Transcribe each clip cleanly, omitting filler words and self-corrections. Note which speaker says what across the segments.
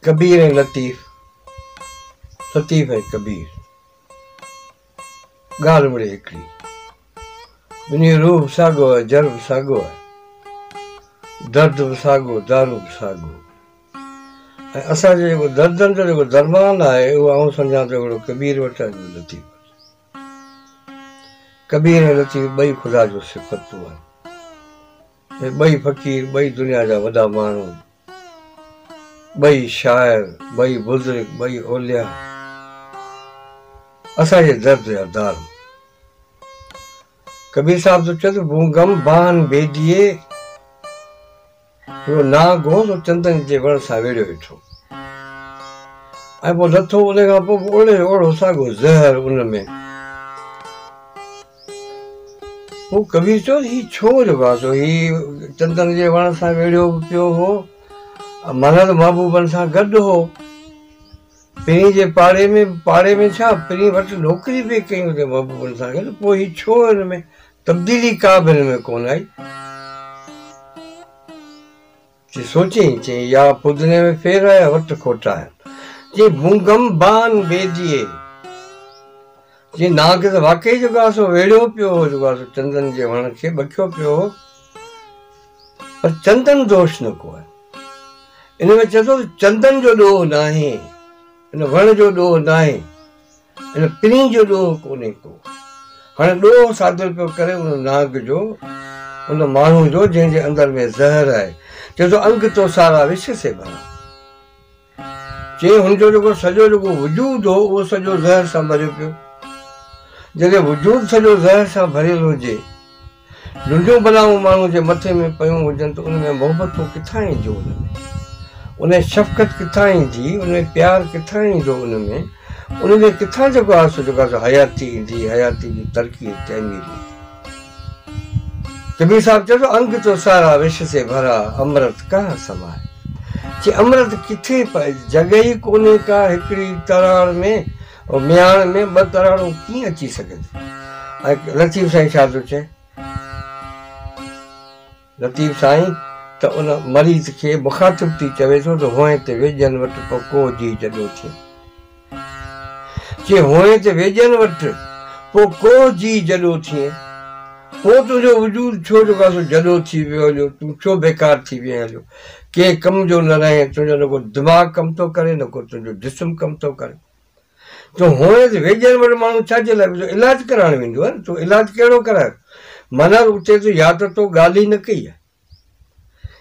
Speaker 1: कबीर ऐं लतीफ़, लतीफ़ ऐं कबीर, ॻाल्हि मिड़े हिकिड़ी, ॿिन्ही रूह बि साॻियो आहे, जर बि साॻियो आहे, दर्द बि साॻियो, दारू बि साॻियो। ऐं असांजो जेको दर्दनि जो जेको दरमान आहे उहो आउं सम्झां थो हिकिड़ो कबीर वटि आहे, लतीफ़ वटि। कबीर ऐं लतीफ़ ॿई ख़ुदा जो सिफ़तूं आहिनि। ॿई फ़क़ीर, ॿई दुनिया जा वॾा माण्हू, ॿई शाइर, ॿई बुज़ुर्ग, ॿई औलिया, असांजे दर्द जा दार। कबीर साहब तो चए भूंगम बान बेदिए नाग हो तो चंदन जे वण सां वेड़ियो वेठो, ऐं पोइ लथो उन खां पोइ ओड़े ओड़ो साॻियो ज़हर उन में। पोइ कबीर चयो ही छो जेको आहे सो ही चंदन जे वण सां वेड़ियो पियो हो, मनल महबूबनि सां गॾु हो, पहिरीं जे पाड़े में छा पहिरीं वटि नौकिरी बि कयूं ते महबूबनि सां गॾु, पोइ ही छो हिन में तब्दीली का बि हिन में कोन आई। सोचई चई या पुदने में फेर आया वट खोटा है, जी भूंगम बान बेदिए, जी नाग त वाकई जेको आहे सो वेड़ियो पियो हो, जेको आहे सो चंदन जे वण खे बखियो पियो हो, पर चंदन दोष न को आहे। इन में चए थो चंदन जो ॾोह न आहे, इन वण जो ॾोह न आहे, इन पिनी जो ॾोह कोन्हे को। हाणे ॾोह सादर पियो करे उन नाग जो, उन माण्हू जो जंहिंजे अंदरि में ज़हर आहे। चए थो अंग तो सारा विष से भरा, चई हुनजो जेको सॼो जेको वजूद हो उहो सॼो ज़हर सां भरियो पियो। जॾहिं वजूद सॼो ज़हर सां भरियल हुजे, ॾुंडियूं बलाऊं माण्हू जे मथे में पयूं हुजनि त उन में मोहबतूं किथां ईंदियूं, उन में शफ़क़त किथां ईंदी, उन में प्यारु किथां ईंदो, उन में किथां जेको आहे सो जेको आहे हयाती ईंदी, हयाती जी तरक़ी तइमीर। कबीर साहब चए थो अंग तो सारा विष से भरा, अमृत कहाँ समाए। चई अमृत किथे पए, जॻह ई कोन्हे का हिकिड़ी तराड़ में, मियाण में ॿ तराड़ूं कीअं अची सघनि। ऐं लतीफ़ साईं छा थो चए, लतीफ़ साईं त उन मरीज़ खे मुखातिब थी चवे थो त हुअं ते वेझनि वटि पोइ को जी जॾो थिए, चई हुअं ते वेझनि वटि पोइ को जी जॾो थिए, पोइ तुंहिंजो वजूद छो जेको आहे सो जॾो थी वियो हलियो, तूं छो बेकार थी वियो हलियो, कंहिं कम जो न रहे, तुंहिंजो न को दिमाग़ कमु थो करे, न को तुंहिंजो जिस्म कमु थो करे। तो हुअं ते वेझनि वटि माण्हू छाजे लाइ इलाजु कराइणु वेंदो आहे न, तूं इलाजु कहिड़ो कराए, माना उते तूं या त तो ॻाल्हि ई न कई आहे,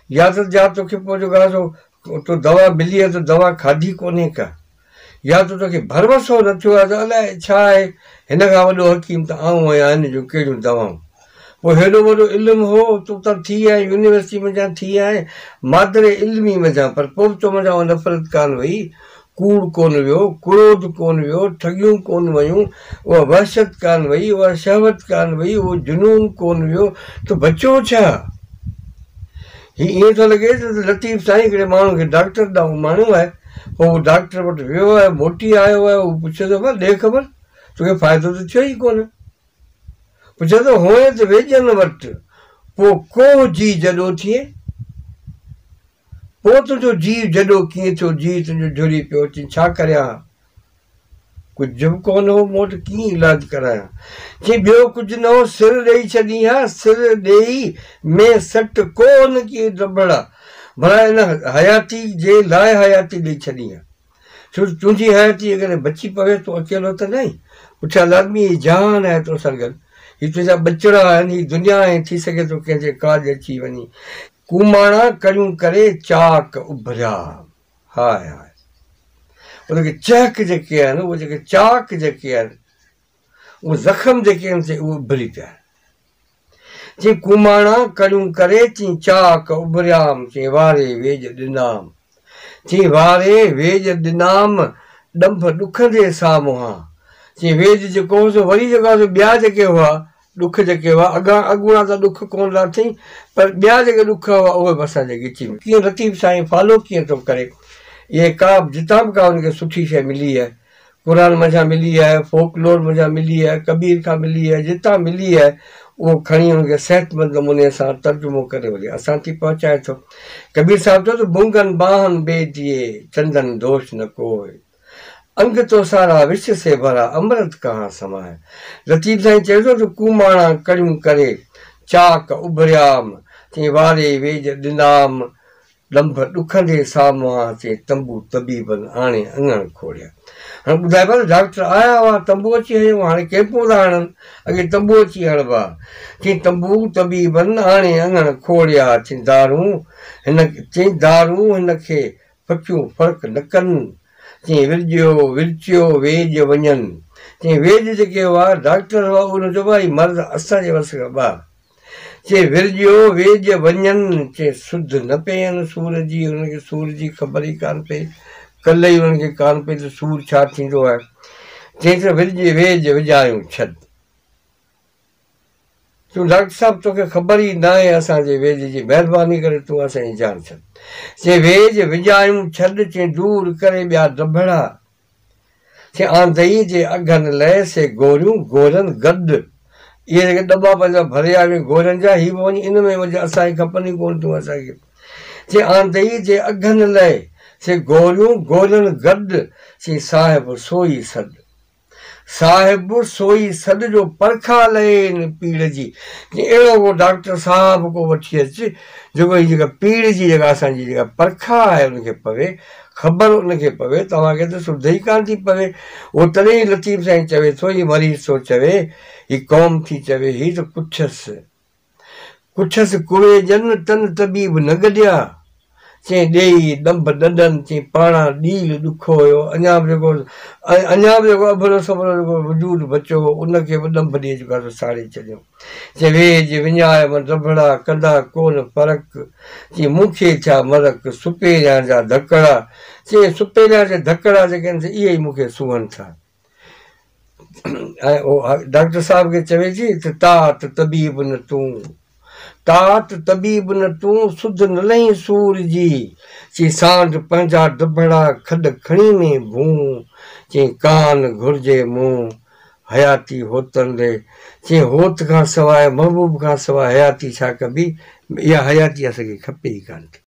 Speaker 1: या तोखे पोइ जेको आहे सो तो दवा मिली आहे त दवा खाधी कोन्हे का, या त तोखे भरवसो न थियो आहे त अलाए छा आहे, हिन खां वॾो हकीम त आऊं आहियां, हिन जूं कहिड़ियूं दवाऊं। पोइ हेॾो वॾो इल्मु हो, तूं त थी आहे यूनिवर्सिटी मञा थी आहे, मादरे इल्मी मञा, पर पोइ बि तो मञा उहा नफ़रत कान वई, कूड़ कोन वियो, क्रोध कोन वियो, ठगियूं कोन वयूं, उहा वहशत कान वई, उहा शहवत कान वई, उहो जुनून कोन वियो, त बचो छा। हीअ ईअं थो लॻे त लतीफ़ साईं हिकिड़े माण्हू खे डॉक्टर ॾांहुं माण्हू आहे, पोइ उहो डॉक्टर वटि वियो आहे, मोटी आयो आहे, उहो पुछे थो ॾे ख़बर तोखे फ़ाइदो त थियो ई कोन। पुछे थो हुअं त वेझनि वटि पोइ को जी जॾो थिए, पोइ तुंहिंजो जीव जॾो कीअं थियो, जीव तुंहिंजो जुड़ी पियो, चई छा करियां, कुझु बि कोन हो मूं वटि, कीअं इलाजु करायां। चई ॿियो कुझु न हो, सिर ॾेई छॾी हा, सिर ॾेई में सट कोन की दबड़ा, भला हिन हयाती जे लाइ हयाती ॾेई छॾी आहे, छो तुंहिंजी हयाती अगरि बची पवे तूं अकेलो त न आहीं, पुठियां लाज़मी जहान आहे तो सां गॾु, हीअ तुंहिंजा बचड़ा आहिनि, हीअ दुनिया आहे, थी सघे थो कंहिंजे काज अची वञी, कूमाणा करियूं करे चाक उभरिया, हाय हाय, उनखे चहक जेके आहिनि, उहे जेके चाक जेके आहिनि, उहे ज़ख़्म जेके आहिनि से उहे उभरी पिया आहिनि। चई कूमाणा करियूं करे, चई चाक उभरियाम, चई वारे वेझ ॾिनाम, चई वारे वेझ ॾिनाम, ॾंभ ॾुखंदे साम्हूं, चई वेझ जेको हो सो वरी जेको आहे ॿिया जेके हुआ ॾुख जेके हुआ, अॻूणा त ॾुख कोन था थी, पर ॿिया जेके ॾुख हुआ उहे बि असांजे अची विया। कीअं लतीफ़ साईं फॉलो कीअं थो करे, इहे का जितां बि का हुनखे सुठी शइ मिली आहे, क़ुर मंझां मिली आहे, फोकलोर मंझां मिली आहे, कबीर खां मिली आहे, जितां मिली आहे उहो खणी हुनखे सिहतमंद नमूने सां तर्जुमो करे वरी असां थी पहुचाए थो। कबीर साहिब चयो त बुंगन बाहन बे दिए चंदन दोष न कोई, अंग तो सारा विष से भरा अमृत कहाँ समाए। लतीफ़ साईं चयो थो त कूमाणा कड़ियूं करे चाक उभरियाम, चई वारे वेझ ॾिनाम लंभ ॾुखंदे साम्हूं, चई तंबू तबीबन आणे अङण खोड़िया। हाणे ॿुधाए पियो डॉक्टर आया हुआ, तंबू अची हयो, हाणे कैंपूं था हणनि, अॻे तंबू अची हणबा। चई तंबू तबीबन आणे अङण खोड़िया, चई दारू हिनखे फकियूं फ़र्क़ु न कनि, चई विरचियो वेझ वञनि। चई वेझ जेके हुआ डॉक्टर हुआ उन चइबो आहे मर्द असांजे वस खां ॿाहिरि। चई विरजियो वेझ वञनि, चई सुध न पयनि सूर जी, हुनखे सूर जी ख़बर ई कान पई, कल्ह ई हुनखे कान पई त सूर छा थींदो आहे। चई त विरजी वेझ विझायूं छॾ। तूं डॉक्टर साहिबु तोखे ख़बर ई न आहे असांजे वेझ जी, महिरबानी करे तूं असांजी जान छॾ। चई वेझ विझायूं छॾ, चई दूर करे ॿिया दॿड़ा, चई आंधई जे अघनि लइ से गोरियूं गोरनि गॾु। इहे जेके दॿा पंहिंजा भरिया आहिनि गोरनि जा, हीअ वञी इन में वञी असांखे खपनि ई कोन थियूं असांखे। चई आंधई जे अघनि लइ से गोरियूं गोरनि गॾु, चई साहिब सोई सॾ, साहिब सोई सॾ जो परखा लहे पीड़ जी। अहिड़ो को डॉक्टर साहिब को वठी अच जेको हीअ जेका पीड़ जी जेका असांजी जेका परखा आहे उनखे पवे, ख़बर उनखे पवे। तव्हांखे त सुध ई कान थी पवे। उहो तॾहिं लतीफ़ साईं चवे थो, हीअ मरीज़ थो चवे, हीअ क़ौम थी चवे, हीअ त कुछस कुवे जन तन तबीब न गॾिया, चई ॾेई ॾंभ ॾंडनि, चई पाणा ॾील ॾुखो हुयो, अञा बि जेको अभरो सबरो जेको वजूद बचियो हो उनखे बि ॾंभ ॾेई जेको आहे साड़े छॾियो। चई वेझ विञायम दॿड़ा कंदा कोन फ़र्क़ु, चई मूंखे छा मरक सुपेरिया जा धकड़ा, चई सुपेरिया जा धकड़ा जेके आहिनि इहे ई मूंखे सूहनि था। ऐं उहो डॉक्टर साहिब खे चवे थी त तात तबीब न तूं, तात तबीब न तूं, सुध न लही सूर जी, चई सांड पंहिंजा दॿड़ा खॾ खणी में भूं, चई कान घुरिजे मूं हयाती होतन ॾे। चई होत खां सवाइ महबूब खां सवाइ हयाती छा कबी, इहा हयाती असांखे खपे ई कान थी।